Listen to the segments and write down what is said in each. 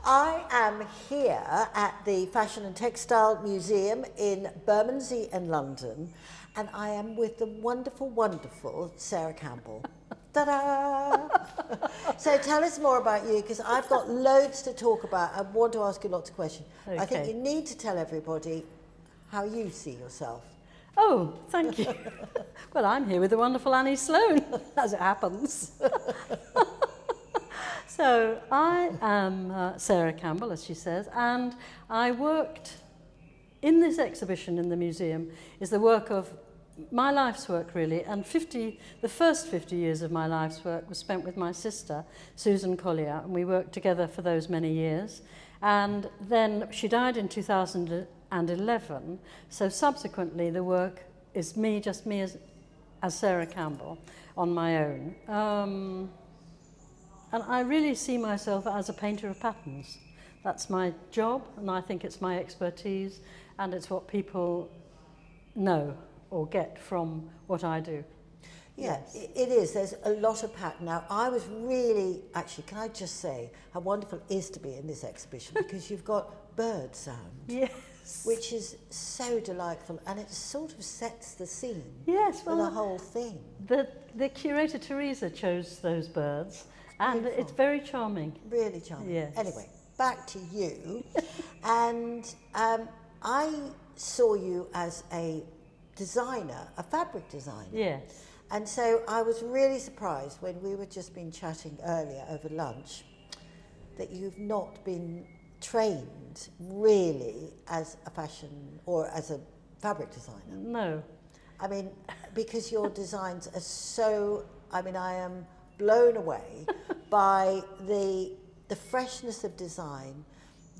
I am here at the Fashion and Textile Museum in Bermondsey in London, and I am with the wonderful, wonderful Sarah Campbell. Ta-da! So tell us more about you, because I've got loads to talk about. I want to ask you lots of questions. Okay. I think you need to tell everybody how you see yourself. Oh, thank you. Well, I'm here with the wonderful Annie Sloan, as it happens. So I am Sarah Campbell, as she says, and I worked in this exhibition in the museum is the work of my life's work, really, and the first 50 years of my life's work was spent with my sister, Susan Collier, and we worked together for those many years. And then she died in 2011, so subsequently the work is just me as Sarah Campbell on my own. And I really see myself as a painter of patterns. That's my job, and I think it's my expertise, and it's what people know or get from what I do. Yeah, Yes. it is. There's a lot of pattern. Now, I was really, actually, can I just say how wonderful it is to be in this exhibition, because you've got bird sound. Yes. Which is so delightful, and it sort of sets the scene Yes, for well, the whole thing. The curator, Teresa, chose those birds, and Beautiful. it's very charming. Really charming. Yes. Anyway, back to you. And I saw you as a designer, a fabric designer. Yes. And so I was really surprised when we were just been chatting earlier over lunch that you've not been trained really as a fashion or as a fabric designer. No. I mean, because your designs are so, I mean, I am blown away by the freshness of design,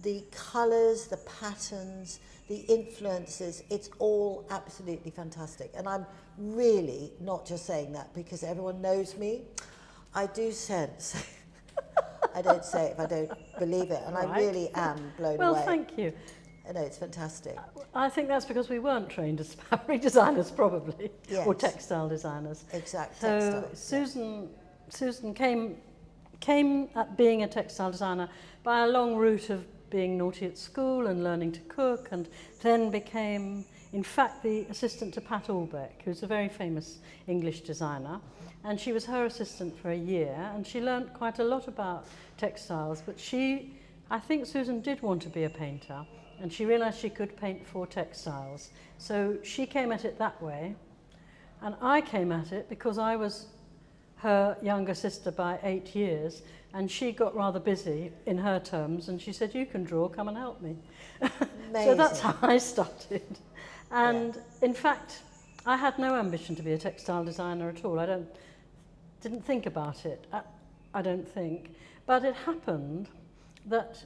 the colours, the patterns, the influences. It's all absolutely fantastic. And I'm really not just saying that because everyone knows me. I do sense, I don't say it if I don't believe it, and Right. I really am blown Well, away. thank you. I know, it's fantastic. I think that's because we weren't trained as fabric designers, probably, Yes. or textile designers. Exact So textiles. Susan came at being a textile designer by a long route of being naughty at school and learning to cook, and then became, in fact, the assistant to Pat Albeck, who's a very famous English designer. And she was her assistant for a year, and she learnt quite a lot about textiles. But I think Susan did want to be a painter, and she realised she could paint for textiles. So she came at it that way, and I came at it because I was her younger sister by 8 years, and she got rather busy in her terms, and she said, "You can draw, come and help me." So that's how I started. And in fact, I had no ambition to be a textile designer at all. I didn't think about it, I don't think. But it happened that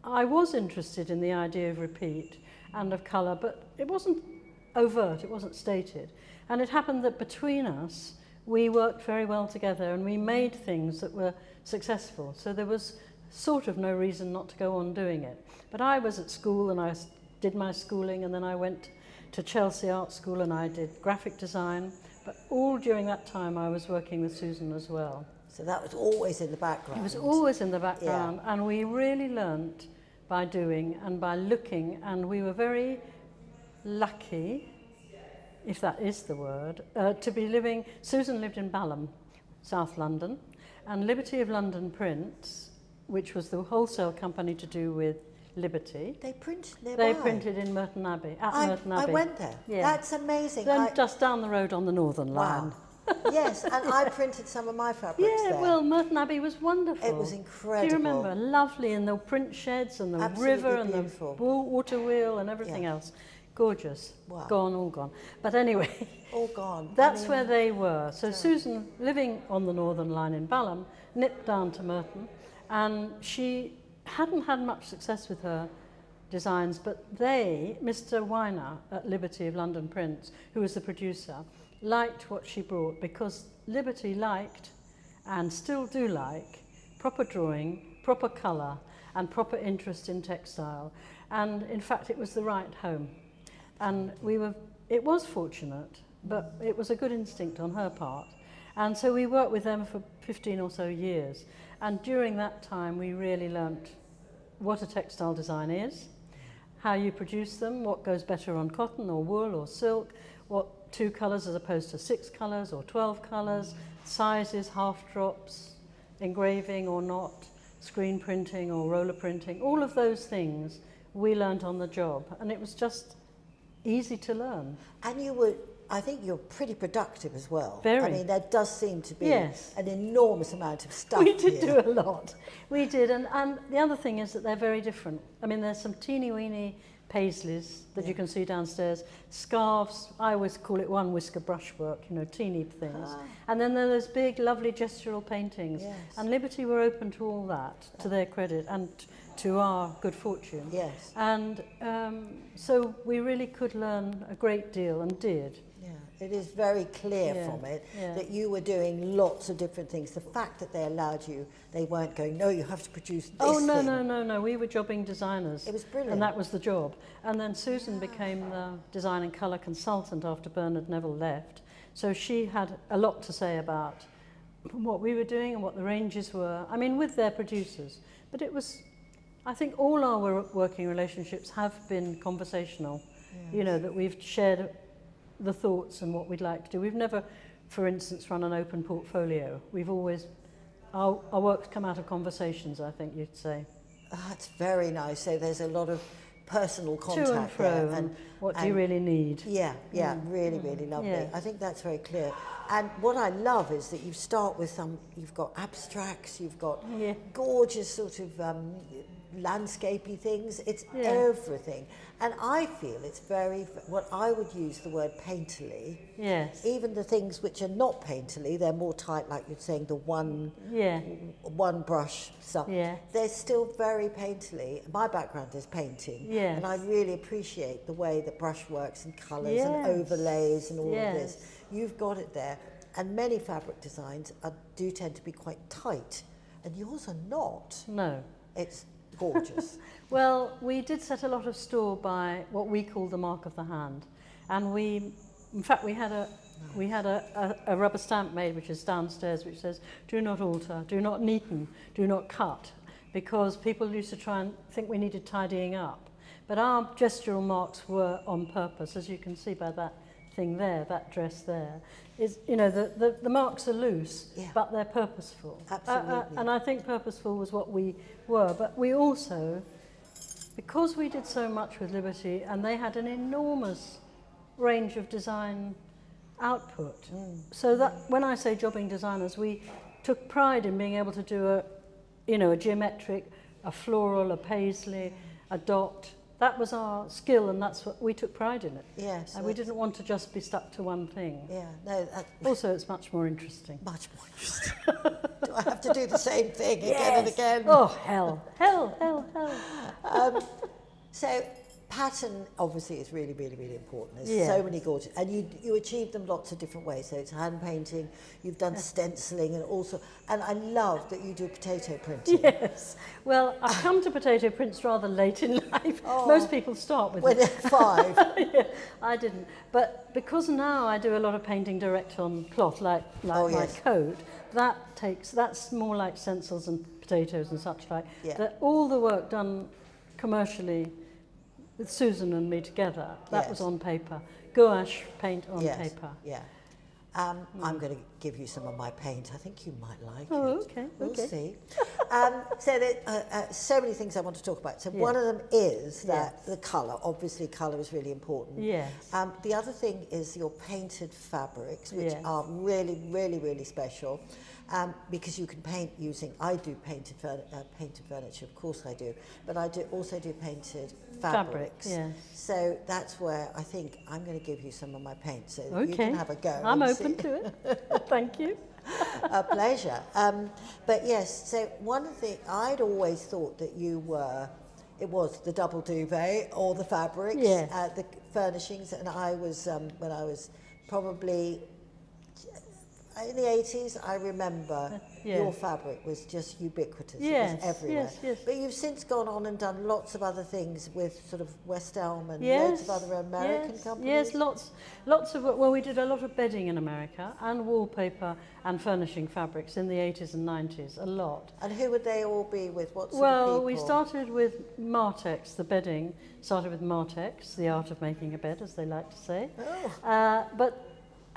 I was interested in the idea of repeat and of colour, but it wasn't overt, it wasn't stated. And it happened that between us, we worked very well together, and we made things that were successful. So there was sort of no reason not to go on doing it. But I was at school, and I did my schooling, and then I went to Chelsea Art School, and I did graphic design. But all during that time, I was working with Susan as well. So that was always in the background. It was always in the background, and we really learnt by doing and by looking, and we were very lucky, if that is the word, to be living. Susan lived in Balham, South London, and Liberty of London Prints, which was the wholesale company to do with Liberty. They printed nearby. They printed in Merton Abbey, Merton Abbey. I went there. Yeah. That's amazing. Then just down the road on the Northern Line. Wow. Yes, and I printed some of my fabrics Yeah, there. well, Merton Abbey was wonderful. It was incredible. Do you remember? Lovely, and the print sheds and the Absolutely river and beautiful. the water wheel and everything Yeah. else. Gorgeous. Wow. Gone, all gone. But anyway, All gone. that's I mean, where they were. So Susan, living on the Northern Line in Balham, nipped down to Merton, and she hadn't had much success with her designs, but Mr. Weiner at Liberty of London Prints, who was the producer, liked what she brought, because Liberty liked, and still do like, proper drawing, proper colour, and proper interest in textile. And in fact, it was the right home. And it was fortunate, but it was a good instinct on her part. And so we worked with them for 15 or so years. And during that time, we really learnt what a textile design is, how you produce them, what goes better on cotton or wool or silk, what 2 colours as opposed to 6 colours or 12 colours, sizes, half drops, engraving or not, screen printing or roller printing, all of those things we learnt on the job. And it was just easy to learn. And you were, I think you're pretty productive as well. Very. I mean, there does seem to be Yes. an enormous amount of stuff We did here. do a lot. We did, and the other thing is that they're very different. I mean, there's some teeny-weeny paisleys that you can see downstairs, scarves, I always call it one whisker brushwork, you know, teeny things. And then there are those big, lovely gestural paintings. Yes. And Liberty were open to all that, to their credit, and to our good fortune. Yes. And so we really could learn a great deal, and did. Yeah, it is very clear from it that you were doing lots of different things. The fact that they allowed you, they weren't going, no, you have to produce this thing. We were jobbing designers. It was brilliant. And that was the job. And then Susan became the design and colour consultant after Bernard Neville left. So she had a lot to say about what we were doing and what the ranges were. I mean, with their producers. But it was, I think all our working relationships have been conversational. Yes. You know, that we've shared the thoughts and what we'd like to do. We've never, for instance, run an open portfolio. We've always, our work's come out of conversations, I think you'd say. That's very nice. So there's a lot of personal contact to and fro there. and what do you really need? Yeah, really, really lovely. Yeah. I think that's very clear. And what I love is that you start with you've got abstracts, you've got gorgeous sort of landscapey things. It's everything. And I feel it's very, what I would use the word painterly. Yes. Even the things which are not painterly, they're more tight, like you're saying, the one brush stuff. Yeah. They're still very painterly. My background is painting. Yes. And I really appreciate the way that brush works and colours and overlays and all of this. You've got it there. And many fabric designs do tend to be quite tight. And yours are not. No. It's gorgeous. Well, we did set a lot of store by what we call the mark of the hand. And we had a rubber stamp made, which is downstairs, which says, do not alter, do not neaten, do not cut, because people used to try and think we needed tidying up. But our gestural marks were on purpose, as you can see by that thing there, that dress there. Is, you know, the marks are loose, but they're purposeful. Absolutely. And I think purposeful was what we were. But we also, because we did so much with Liberty, and they had an enormous range of design output. So that when I say jobbing designers, we took pride in being able to do a geometric, a floral, a paisley, a dot. That was our skill, and that's what we took pride in it. Yes. And we didn't want to just be stuck to one thing. Yeah. No. Also, it's much more interesting. Much more interesting. Do I have to do the same thing again and again? Oh, hell. So pattern obviously is really, really, really important. There's so many gorgeous, and you achieve them lots of different ways. So it's hand painting, you've done stenciling, and also, and I love that you do potato printing. Yes. Well, I've come to potato prints rather late in life. Most people start with when it. they're 5. I didn't. But because now I do a lot of painting direct on cloth, like my coat, that's more like stencils and potatoes and such like. Yeah. That all the work done commercially with Susan and me together, that was on paper. Gouache paint on paper. Yeah. I'm going to give you some of my paint. I think you might like Oh, it. okay. We'll see. So there so many things I want to talk about. So one of them is that the colour. Obviously, colour is really important. Yes. The other thing is your painted fabrics, which are really, really, really special. Because you can paint using, I do painted furniture, of course I do, but I also do painted fabrics. So that's where I think I'm going to give you some of my paint, so you can have a go. I'm open to it. Thank you. A pleasure. But yes, so one thing, I'd always thought that it was the double duvet or the fabrics, the furnishings, and I was, when I was probably in the 80s, I remember Yeah. your fabric was just ubiquitous. Yes, It was everywhere. yes, yes. But you've since gone on and done lots of other things with sort of West Elm and Yes, loads of other American yes, companies. Yes, lots of, well, we did a lot of bedding in America and wallpaper and furnishing fabrics in the 80s and 90s, a lot. And who would they all be with? What sort of Well, people? we started with Martex, the bedding, started with Martex, the art of making a bed, as they like to say. Oh.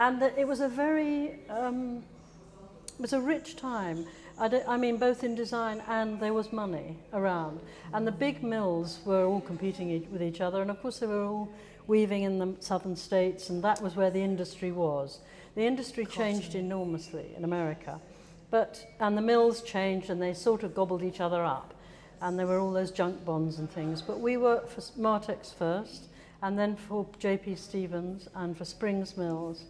It was a very, it was a rich time. I mean, both in design and there was money around. And the big mills were all competing with each other. And of course, they were all weaving in the southern states, and that was where the industry was. The industry changed enormously in America. And the mills changed, and they sort of gobbled each other up. And there were all those junk bonds and things. But we worked for Martex first, and then for J.P. Stevens and for Springs Mills,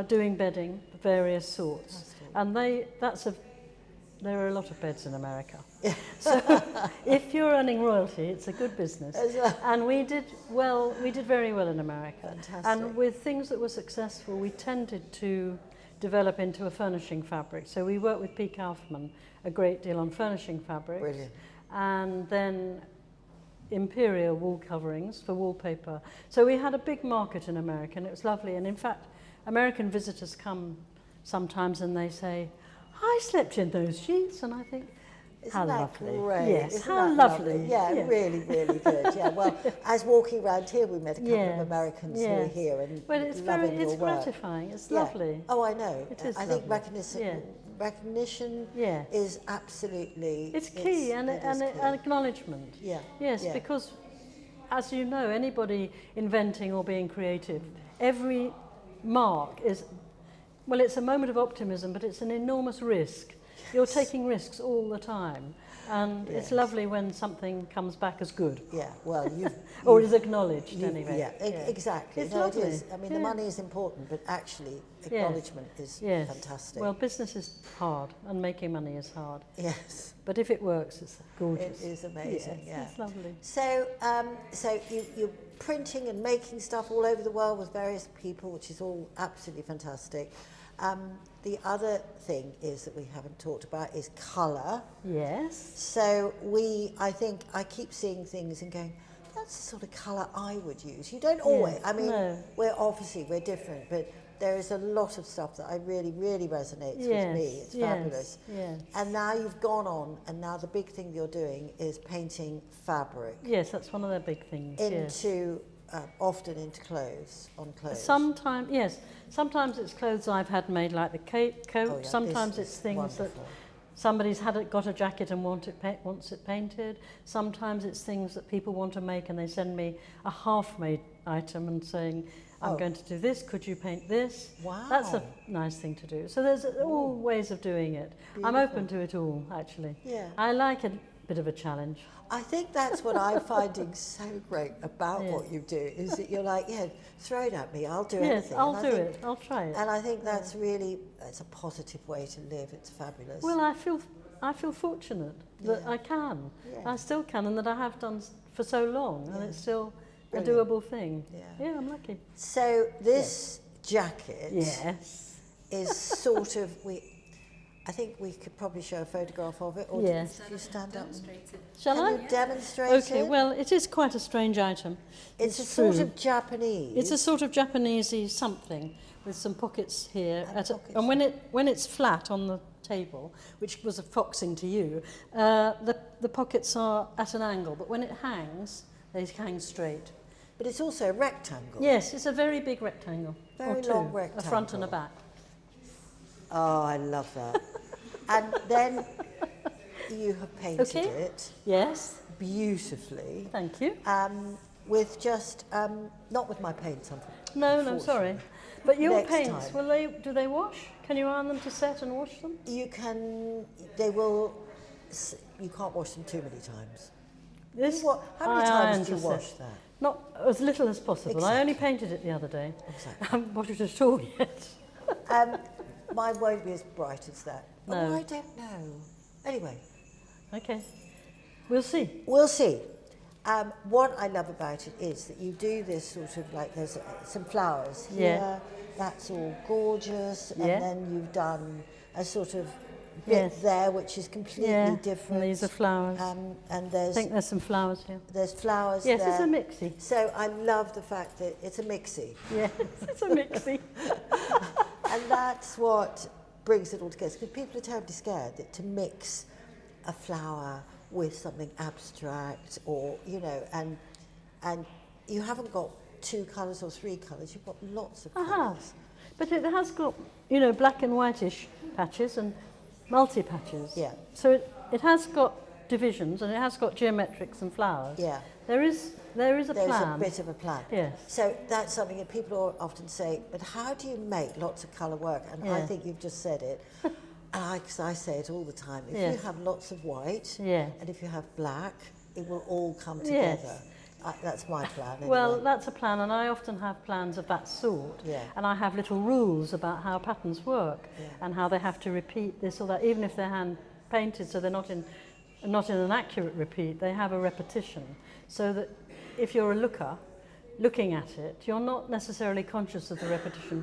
doing bedding of various sorts. And there are a lot of beds in America. So if you're earning royalty, it's a good business. And we did very well in America. Fantastic. And with things that were successful, we tended to develop into a furnishing fabric. So we worked with P. Kaufman a great deal on furnishing fabrics. Brilliant. And then Imperial wool coverings for wallpaper. So we had a big market in America, and it was lovely. And in fact, American visitors come sometimes and they say, I slept in those sheets, and I think, how Isn't that lovely. great? Yes, Isn't how that lovely. Yeah, really, really good. Yeah, well, as walking around here, we met a couple Yes, of Americans who are here and well, it's loving your it's work. gratifying. It's Yeah. lovely. Oh, I know. It is I think lovely. recognition Yeah. is absolutely... It's key, and acknowledgement. Yeah. Yes, yeah. because, as you know, anybody inventing or being creative, every mark is, well, it's a moment of optimism, but it's an enormous risk. You're taking risks all the time, and it's lovely when something comes back as good. Yeah, well, or is acknowledged anyway. Yeah, exactly. It's no, lovely. It is. I mean, the money is important, but actually, acknowledgement is fantastic. Well, business is hard, and making money is hard. Yes. But if it works, it's gorgeous. It is amazing, Yes, yeah. it's lovely. So, you're printing and making stuff all over the world with various people, which is all absolutely fantastic. The other thing is that we haven't talked about is colour. Yes. So I think I keep seeing things and going, that's the sort of colour I would use. You don't always, I mean, no. we're different, but there is a lot of stuff that I really, really resonates with me. It's fabulous. Yes. And now you've gone on, and now the big thing you're doing is painting fabric. Yes, that's one of the big things. Into, often into clothes, on clothes. Sometimes it's clothes I've had made, like the coat. Oh, yeah, Sometimes this it's is things wonderful. that somebody's got a jacket and wants it painted. Sometimes it's things that people want to make and they send me a half-made item and saying, I'm going to do this, could you paint this? Wow. That's a nice thing to do. So there's all ways of doing it. Beautiful. I'm open to it all, actually. Yeah. I like a bit of a challenge. I think that's what I'm finding so great about what you do, is that you're like, throw it at me, I'll do anything. Yes, I'll do it, I'll try it. And I think that's really, it's a positive way to live, it's fabulous. Well, I feel fortunate that I can. Yeah. I still can, and that I have done for so long, and it's still a doable thing. Yeah, I'm lucky. So this jacket is sort of, I think we could probably show a photograph of it, or do you stand up? Shall I? Can you demonstrate Okay, it? well, it is quite a strange item. It's a true. sort of Japanese. It's a sort of Japanesey something with some pockets here, and when it's flat on the table, which was a foxing to you, the pockets are at an angle, but when it hangs, they hang straight. But it's also a rectangle. Yes, it's a very big rectangle. Very long rectangle. A front and a back. Oh, I love that. And then you have painted it. Yes. Beautifully. Thank you. With just, not with my paints, No, sorry. But your Next paints, time. do they wash? Can you iron them to set and wash them? You can't wash them too many times. How many times do you wash that? Not as little as possible. Exactly. I only painted it the other day. Exactly. I haven't washed it at all yet. Mine won't be as bright as that. No. Oh, I don't know. Anyway. Okay. We'll see. We'll see. What I love about it is that you do this sort of like, there's some flowers here, Yeah. that's all gorgeous, Yeah. and then you've done a sort of bit Yes. there which is completely Yeah, different. and these are flowers. And I there's think there's some flowers here. flowers Yes, there. it's a mixie. So I love the fact that it's a mixie. Yes, it's a mixie. And that's what brings it all together, because people are terribly scared that to mix a flower with something abstract, or and you haven't got 2 colours or 3 colours, you've got lots of colours. But it has got, black and whitish patches and multi-patches. Yeah. So it has got divisions, and it has got geometrics and flowers. Yeah. There is a There's plan. a bit of a plan. Yes. So that's something that people often say, but how do you make lots of colour work? And I think you've just said it. Because I say it all the time. If you have lots of white, and if you have black, it will all come together. Yes. That's my plan. Anyway. Well, that's a plan, and I often have plans of that sort. Yeah. And I have little rules about how patterns work and how they have to repeat this or that, even if they're hand painted, so they're not in an accurate repeat. They have a repetition, so that if you're a looker looking at it, you're not necessarily conscious of the repetition,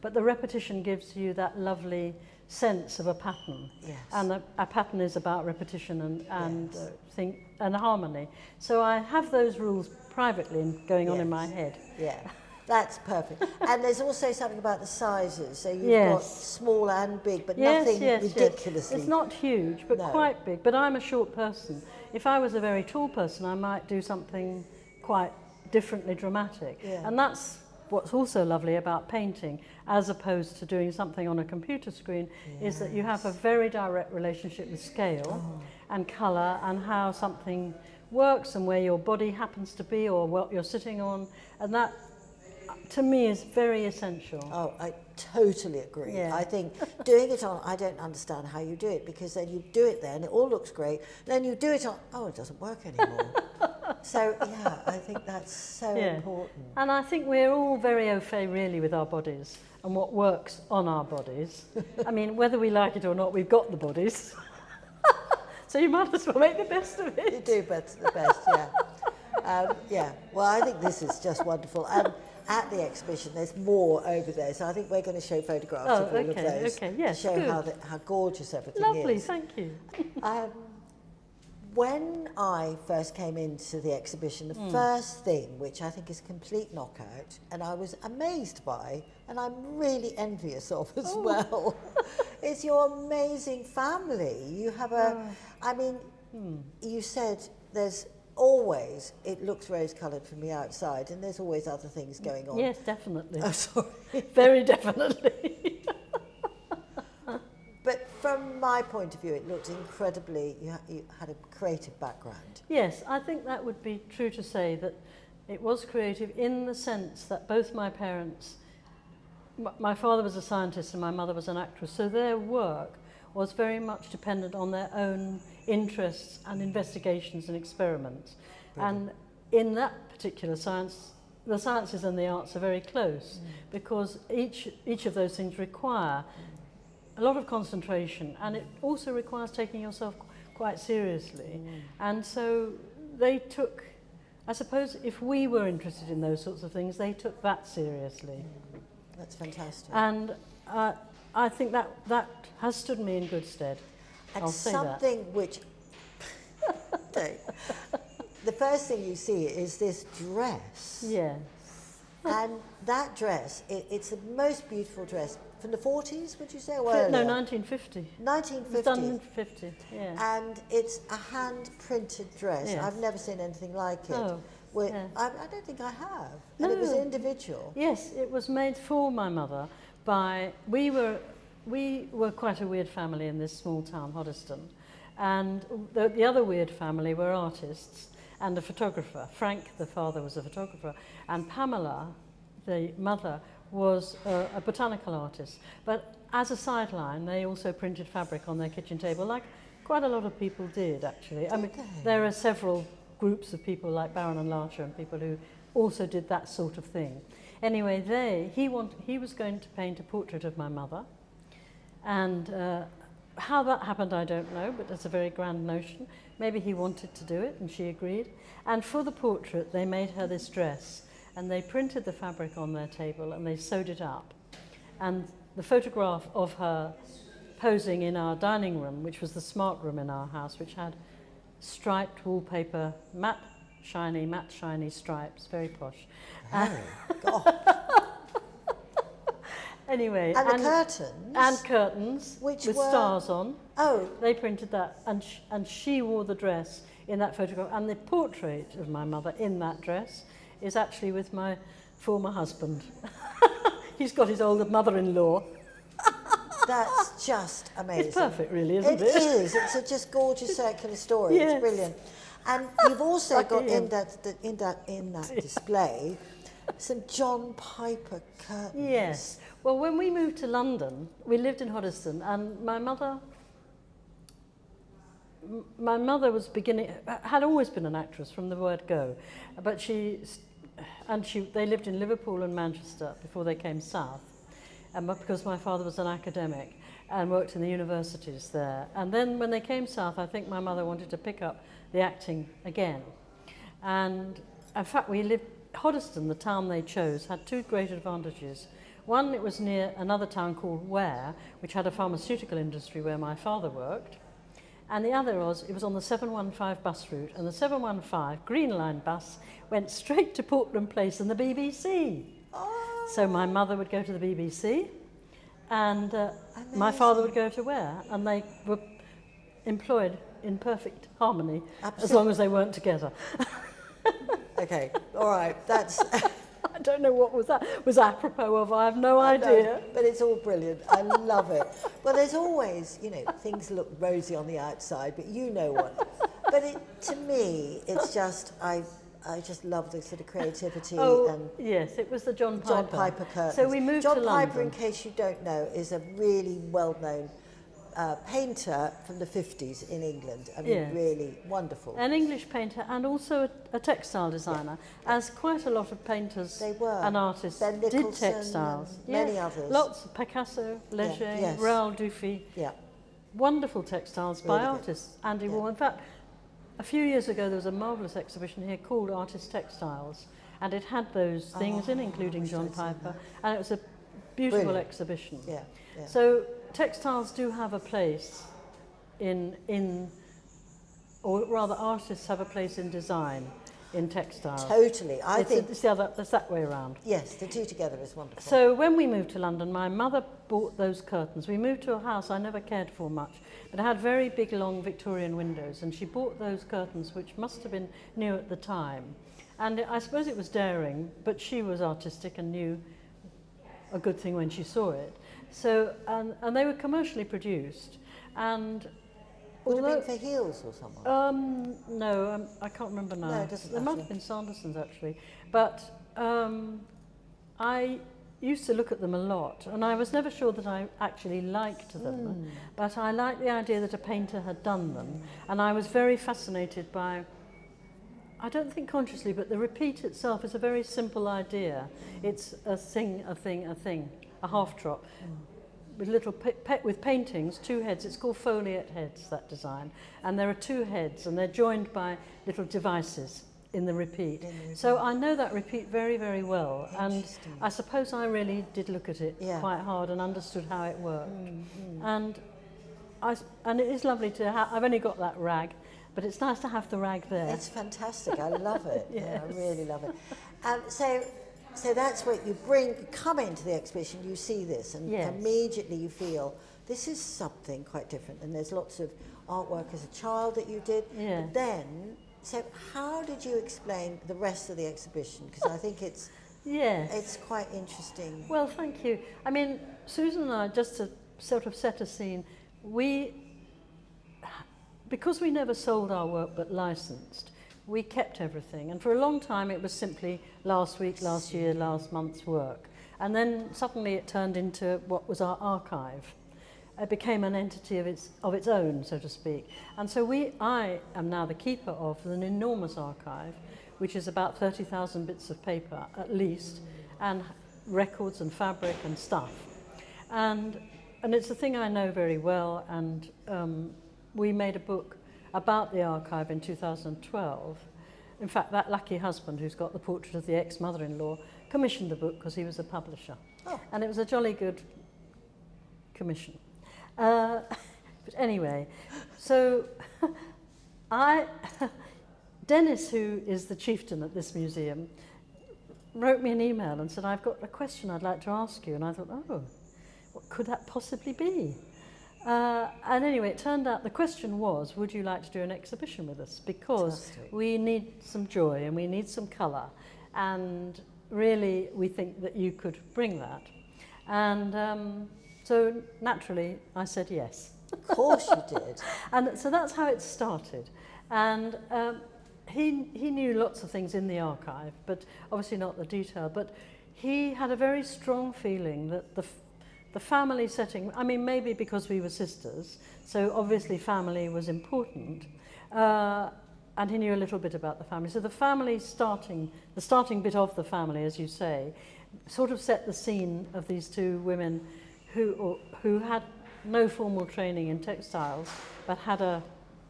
but the repetition gives you that lovely sense of a pattern. Yes. And a pattern is about repetition and harmony. So I have those rules privately going on in my head. Yeah, that's perfect. And there's also something about the sizes. So you've got small and big, but nothing ridiculously. It's not huge, but quite big. But I'm a short person. If I was a very tall person, I might do something quite differently dramatic. Yeah. And that's what's also lovely about painting, as opposed to doing something on a computer screen, is that you have a very direct relationship with scale and colour and how something works and where your body happens to be or what you're sitting on. And that, to me, is very essential. Oh, I totally agree. Yeah. I think doing it on, I don't understand how you do it, because then you do it there and it all looks great. Then you do it on, it doesn't work anymore. So, yeah, I think that's so important. And I think we're all very au fait, really, with our bodies and what works on our bodies. I mean, whether we like it or not, we've got the bodies. So you might as well make the best of it. You do the best, yeah. Well, I think this is just wonderful. And at the exhibition, there's more over there. So I think we're going to show photographs of all of those yes, to show good. how gorgeous everything Lovely, is. thank you. When I first came into the exhibition, the first thing, which I think is a complete knockout, and I was amazed by, and I'm really envious of as well, is your amazing family. You have you said there's always, it looks rose-coloured from the outside, and there's always other things going on. Yes, definitely. Oh, sorry. Very definitely. But from my point of view, it looked incredibly, you had a creative background. Yes, I think that would be true to say, that it was creative in the sense that both my parents, my father was a scientist and my mother was an actress, so their work was very much dependent on their own interests and investigations and experiments. Brilliant. And in that particular science, the sciences and the arts are very close, because each of those things require a lot of concentration, and it also requires taking yourself quite seriously. And so they took, I suppose, if we were interested in those sorts of things, they took that seriously. That's fantastic. And I think that has stood me in good stead. And I'll say something which, the first thing you see is this dress. Yes. And that dress, it's the most beautiful dress. From the 40s, would you say? Or No, earlier? 1950. 1950. It was done in 50, yeah. And it's a hand-printed dress. Yes. I've never seen anything like it. Oh, yeah. I don't think I have. No. And it was individual. Yes, it was made for my mother by, we were quite a weird family in this small town, Hoddesdon. And the other weird family were artists and a photographer. Frank, the father, was a photographer. And Pamela, the mother, was a botanical artist. But as a sideline, they also printed fabric on their kitchen table, like quite a lot of people did, actually. I mean, there are several groups of people like Baron and Larcher and people who also did that sort of thing. Anyway, he was going to paint a portrait of my mother, and how that happened I don't know, but it's a very grand notion. maybe he wanted to do it, and she agreed. And for the portrait, they made her this dress, and they printed the fabric on their table, and they sewed it up. And the photograph of her posing in our dining room, which was the smart room in our house, which had striped wallpaper, matte shiny stripes, very posh. Oh, God. Anyway, And the curtains. And curtains Which with were- stars on. Oh, They printed that, and she wore the dress in that photograph. And the portrait of my mother in that dress is actually with my former husband. He's got his older mother-in-law. that's just amazing. It's perfect, really, isn't it? It is. It's a just gorgeous circular story. Yes. It's brilliant. And you've also Lucky got him. in that display some John Piper curtains. Yes. Well, when we moved to London, we lived in Hoddesdon, and my mother was had always been an actress from the word go, but they lived in Liverpool and Manchester before they came south, and because my father was an academic and worked in the universities there. And then when they came south, I think my mother wanted to pick up the acting again. And in fact, Hoddesdon, the town they chose, had two great advantages. One, it was near another town called Ware, which had a pharmaceutical industry where my father worked. And the other was, it was on the 715 bus route, and the 715 Green Line bus went straight to Portland Place and the BBC. Oh, So my mother would go to the BBC, and my father would go to Ware, and they were employed in perfect harmony, as long as they weren't together. okay. All right. That's... I don't know what was apropos of, I have no idea. No, but it's all brilliant. I love it. Well, there's always, things look rosy on the outside, but you know what. But to me, it's just, I just love the sort of creativity. And Yes, it was the John Piper. curtains. So we moved John to London. Piper, in case you don't know, is a really well-known painter from the 50s in England. I mean, Yes. really wonderful. An English painter and also a textile designer, as quite a lot of painters They were. and artists Ben did Nicholson textiles. and many others. Lots, Picasso, Leger, yes. Raoul Dufy, Yeah. wonderful textiles by Really good. artists. Andy Yeah. Warhol. In fact, a few years ago there was a marvellous exhibition here called Artist Textiles, and it had those things in, including John Piper, and it was a beautiful Brilliant. exhibition. Yeah. Yeah. So textiles do have a place or rather artists have a place in design in textiles. Totally. I think, it's that way around. yes, the two together is wonderful. So when we moved to London, my mother bought those curtains. We moved to a house I never cared for much, but it had very big, long Victorian windows, and she bought those curtains, which must have been new at the time. And I suppose it was daring, but she was artistic and knew a good thing when she saw it. So, and they were commercially produced, and Would it have been for heels or someone? no, I can't remember now. No, it doesn't There might matter. have been Sanderson's actually, but I used to look at them a lot, and I was never sure that I actually liked them, but I liked the idea that a painter had done them, and I was very fascinated by, I don't think consciously, but the repeat itself is a very simple idea. It's a thing, a half trot. With little with paintings, two heads. It's called foliate heads, that design. And there are two heads, and they're joined by little devices in the repeat. So I know that repeat very, very well. And I suppose I really did look at it quite hard and understood how it worked. And it is lovely to have, I've only got that rag, but it's nice to have the rag there. It's fantastic. I love it. Yes. Yeah, I really love it. So that's what you come into the exhibition, you see this, and Yes. immediately you feel this is something quite different. And there's lots of artwork as a child that you did. Yeah. But then, so how did you explain the rest of the exhibition? Because I think it's quite interesting. Well, thank you. I mean, Susan and I, just to sort of set a scene, because we never sold our work but licensed, we kept everything. And for a long time it was simply last week, last year, last month's work. And then suddenly it turned into what was our archive. It became an entity of its own, so to speak. And so I am now the keeper of an enormous archive, which is about 30,000 bits of paper at least, and records and fabric and stuff. And it's a thing I know very well, and we made a book about the archive in 2012. In fact, that lucky husband who's got the portrait of the ex-mother-in-law commissioned the book because he was a publisher. Oh. And it was a jolly good commission. But anyway, so Dennis, who is the chieftain at this museum, wrote me an email and said, I've got a question I'd like to ask you. And I thought, oh, what could that possibly be? And anyway, it turned out the question was, would you like to do an exhibition with us? Because we need some joy and we need some colour. And really, we think that you could bring that. And so naturally, I said yes. Of course you did. And so that's how it started. And he knew lots of things in the archive, but obviously not the detail. But he had a very strong feeling that the family setting, I mean, maybe because we were sisters, so obviously family was important. And he knew a little bit about the family. So the family the starting bit of the family, as you say, sort of set the scene of these two women who had no formal training in textiles, but had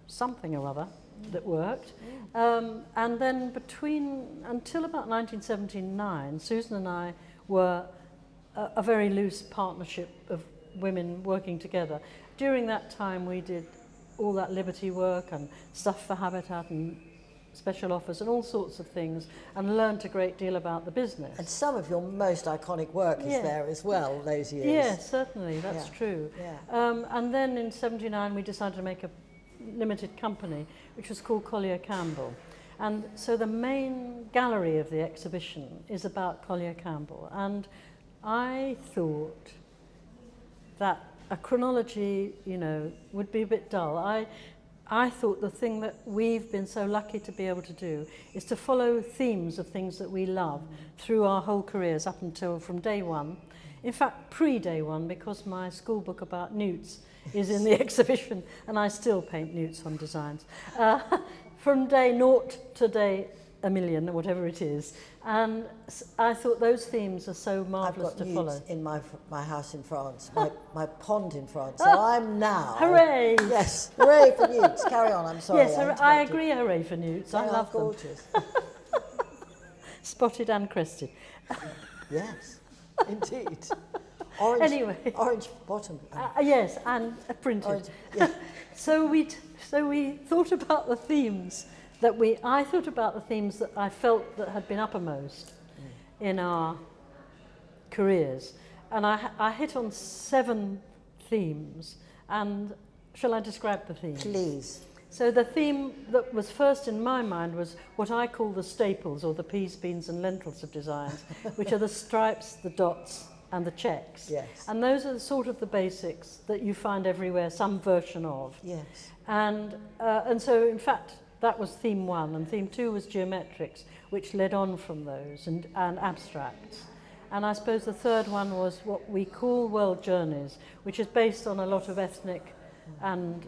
something or other that worked. And then until about 1979, Susan and I were a very loose partnership of women working together. During that time, we did all that Liberty work and stuff for Habitat and special offers and all sorts of things, and learnt a great deal about the business. And some of your most iconic work is there as well, those years. Yes, certainly, that's true. Yeah. And then in 79 we decided to make a limited company, which was called Collier Campbell. And so the main gallery of the exhibition is about Collier Campbell. And I thought that a chronology, would be a bit dull. I thought the thing that we've been so lucky to be able to do is to follow themes of things that we love through our whole careers up until from day one. In fact, pre-day one, because my school book about newts is in the exhibition, and I still paint newts on designs. From day 0 to day 1,000,000, or whatever it is. And I thought those themes are so marvellous to follow. I've got newts in my house in France, my pond in France. So I'm now... Hooray! Yes, hooray for newts. Carry on, I'm sorry. Yes, I agree, hooray for newts. I love them. Gorgeous. Spotted and crested. Yes, indeed. Orange, orange bottom. Yes, and printed. Orange, yeah. So we thought about the themes I thought about the themes that I felt that had been uppermost in our careers. And I hit on 7 themes. And shall I describe the themes? Please. So the theme that was first in my mind was what I call the staples, or the peas, beans and lentils of designs, which are the stripes, the dots and the checks. Yes. And those are sort of the basics that you find everywhere, some version of. Yes. And so, in fact, that was theme 1, and theme 2 was geometrics, which led on from those, and abstracts. And I suppose the third one was what we call world journeys, which is based on a lot of ethnic and,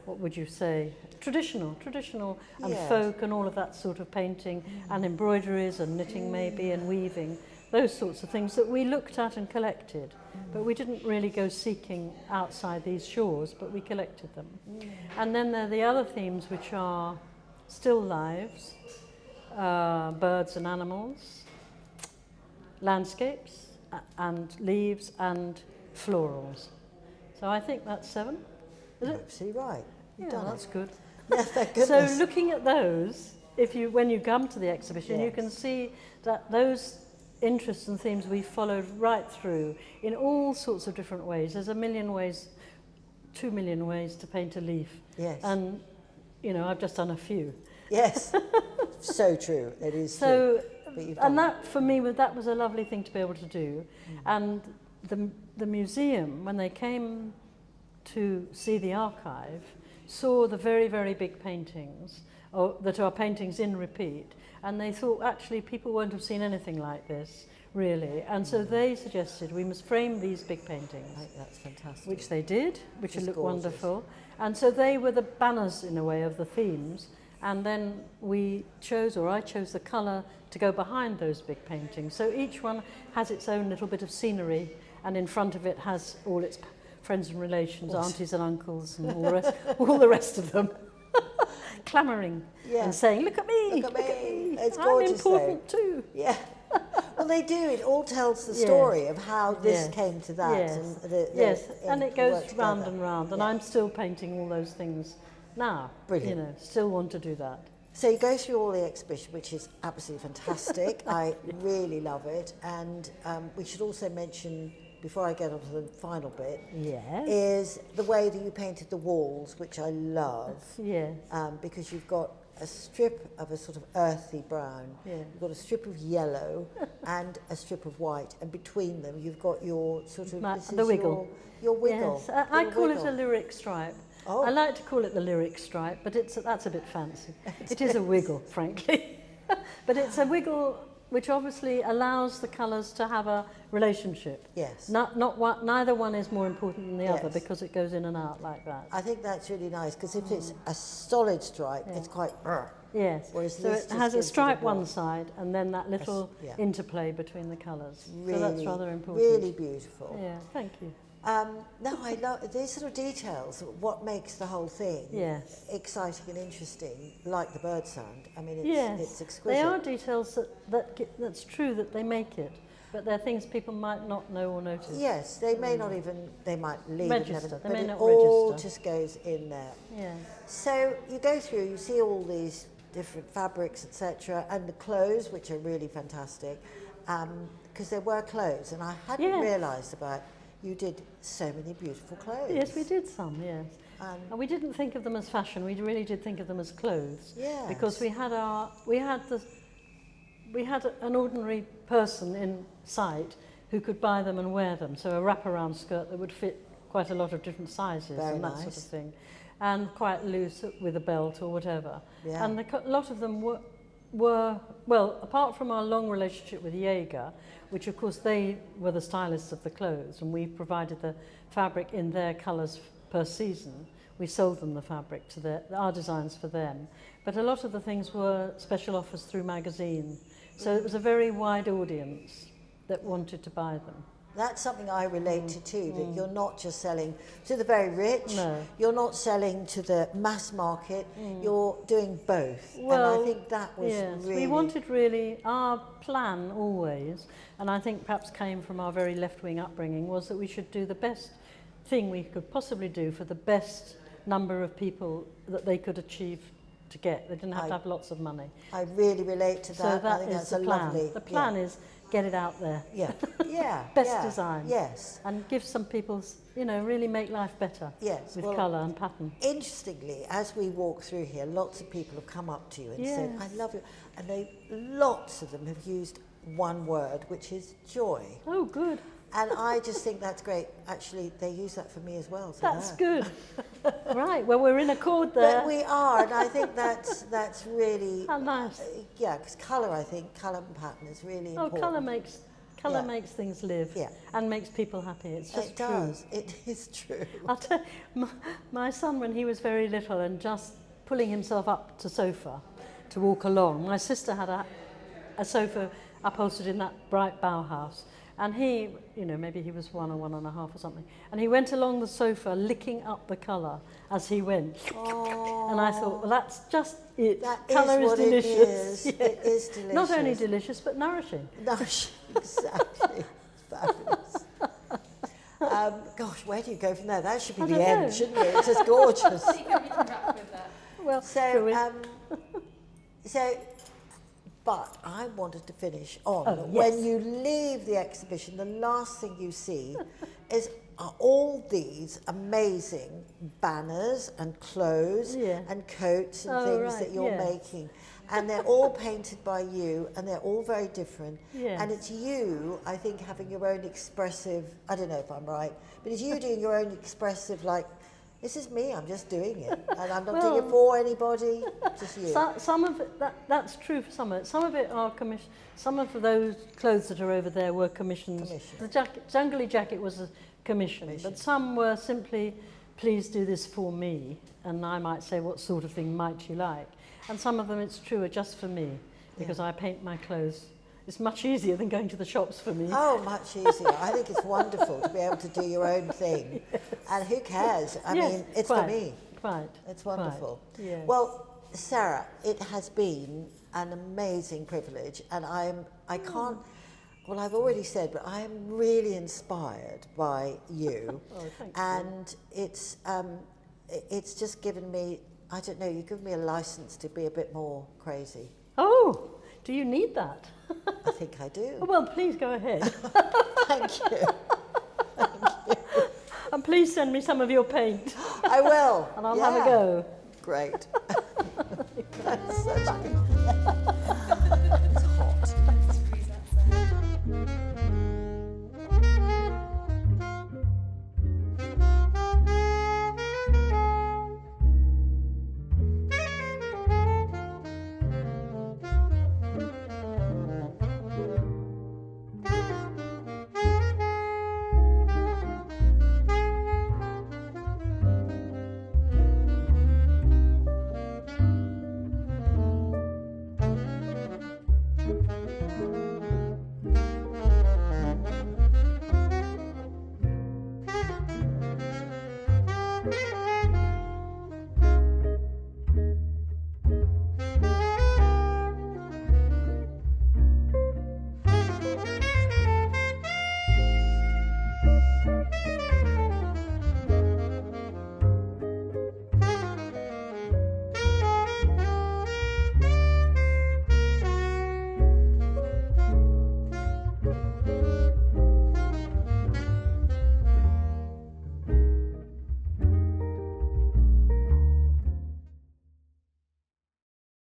what would you say, traditional and folk and all of that sort of painting, and embroideries and knitting maybe, and weaving, those sorts of things that we looked at and collected. But we didn't really go seeking outside these shores, but we collected them. And then there are the other themes, which are still lives, birds and animals, landscapes and leaves and florals. So I think that's 7. Is it? Absolutely right. You've done that's it. good. Yeah, thank goodness. So looking at those, when you come to the exhibition, you can see that those interests and themes we followed right through in all sorts of different ways. There's 2 million ways to paint a leaf. Yes. And, I've just done a few. Yes. So true. It is so, true. And that, for me, that was a lovely thing to be able to do. And the museum, when they came to see the archive, saw the very, very big paintings, that are paintings in repeat, and they thought actually people won't have seen anything like this, really. And so they suggested we must frame these big paintings. I think that's fantastic. Which they did, which looked gorgeous. Wonderful. And so they were the banners, in a way, of the themes. And then I chose the colour to go behind those big paintings. So each one has its own little bit of scenery, and in front of it has all its friends and relations, Awesome. aunties and uncles and all the rest of them, clamouring Yeah. and saying, look at me, Look at me. It's I'm gorgeous, important too. Yeah. Well, they do. It all tells the story of how this came to that. Yes, And yes. And it goes work round together. and round, and Yeah. I'm still painting all those things now. Brilliant. You know, still want to do that. So you go through all the exhibition, which is absolutely fantastic. I really love it. And we should also mention, before I get on to the final bit, Yes. is the way that you painted the walls, which I love. Yes. Because you've got a strip of a sort of earthy brown, Yeah. you've got a strip of yellow and a strip of white, and between them you've got your sort of The wiggle. your wiggle. Yes, I Your call wiggle. it a lyric stripe. Oh. I like to call it the lyric stripe, but that's a bit fancy. It is a wiggle, frankly. But it's a wiggle which obviously allows the colours to have a relationship. Yes. Neither one is more important than the other Yes. because it goes in and out like that. I think that's really nice, because if it's a solid stripe, it's quite... Yes, Whereas so this it just has a gives it a stripe warmth. one side and then that little yeah. interplay between the colours. Really, So that's rather important. really beautiful. Yeah, thank you. No, I love these sort of details, what makes the whole thing Yes. exciting and interesting, like the bird sound. I mean, Yes, it's exquisite. they are details that's true that they make it, but they're things people might not know or notice. Yes, they may not even, they might leave Register, it, they but may it not all register. just goes in there. Yeah. So you go through, you see all these different fabrics, etc., and the clothes, which are really fantastic, because there were clothes, and I hadn't Yes. realised about, you did so many beautiful clothes. Yes, we did some, yes. And we didn't think of them as fashion, we really did think of them as clothes. Yes. Because we had an ordinary person in sight who could buy them and wear them, so a wraparound skirt that would fit quite a lot of different sizes Very and that sort nice. of thing, and quite loose with a belt or whatever. Yeah. And a lot of them were, well, apart from our long relationship with Jaeger, which of course they were the stylists of the clothes and we provided the fabric in their colours per season. We sold them the fabric to our designs for them. But a lot of the things were special offers through magazine. So it was a very wide audience that wanted to buy them. That's something I relate to too, that you're not just selling to the very rich, No. you're not selling to the mass market, you're doing both. Well, and I think that was yes, really... we wanted really, our plan always, and I think perhaps came from our very left-wing upbringing, was that we should do the best thing we could possibly do for the best number of people that they could achieve to get. They didn't have to have lots of money. I really relate to that. So I that think is that's the a plan. lovely... The plan is get it out there. Yeah, yeah. Best yeah, design. Yes. And give some people, really make life better. Yes, With well, colour and pattern. Interestingly, as we walk through here, lots of people have come up to you and said, Yes. I love you. And lots of them have used one word, which is joy. Oh, good. And I just think that's great. Actually, they use that for me as well. So That's there. good. Right, well, we're in accord there. But we are, and I think that's really... How nice. Yeah, because colour, I think, colour and pattern is really Oh, important. colour Yeah. makes things live. Yeah. And makes people happy. It's just It true. does. It is true. I'll tell my son, when he was very little and just pulling himself up to sofa to walk along, my sister had a sofa upholstered in that bright Bauhaus. And he, maybe he was 1 or 1.5 or something. And he went along the sofa licking up the colour as he went. Oh, And I thought, well, that's just it. that Colour is what delicious. it is. Yes. It is delicious. Not only delicious, but nourishing. Nourishing, exactly. Fabulous. Gosh, where do you go from there? That should be I the don't end, know. shouldn't it? It's just gorgeous. You can come back with that. Well, shall we? But I wanted to finish on, Oh, yes. when you leave the exhibition, the last thing you see are all these amazing banners and clothes Yeah. and coats and Oh, things right, that you're yes. making. And they're all painted by you, and they're all very different. Yes. And it's you, I think, having your own expressive, I don't know if I'm right, but it's you doing your own expressive, like, this is me, I'm just doing it. And I'm not doing it for anybody, just you. Some of it, that's true for some of it. Some of it are commission. Some of those clothes that are over there were commissions. The jungly jacket was a commission, but some were simply, please do this for me. And I might say, what sort of thing might you like? And some of them, it's true, are just for me, because I paint my clothes it's much easier than going to the shops for me. Oh, much easier. I think it's wonderful to be able to do your own thing. Yes. And who cares? I Yes, mean, it's quite, for me. Quite. It's wonderful. Quite, yes. Well, Sarah, it has been an amazing privilege, and I can't, well, I've already said, but I am really inspired by you. Oh, thank and it's just given me, I don't know, you've given me a license to be a bit more crazy. Oh, do you need that? I think I do. Oh, well, please go ahead. Thank you. And please send me some of your paint. I will. And I'll have a go. Great. That's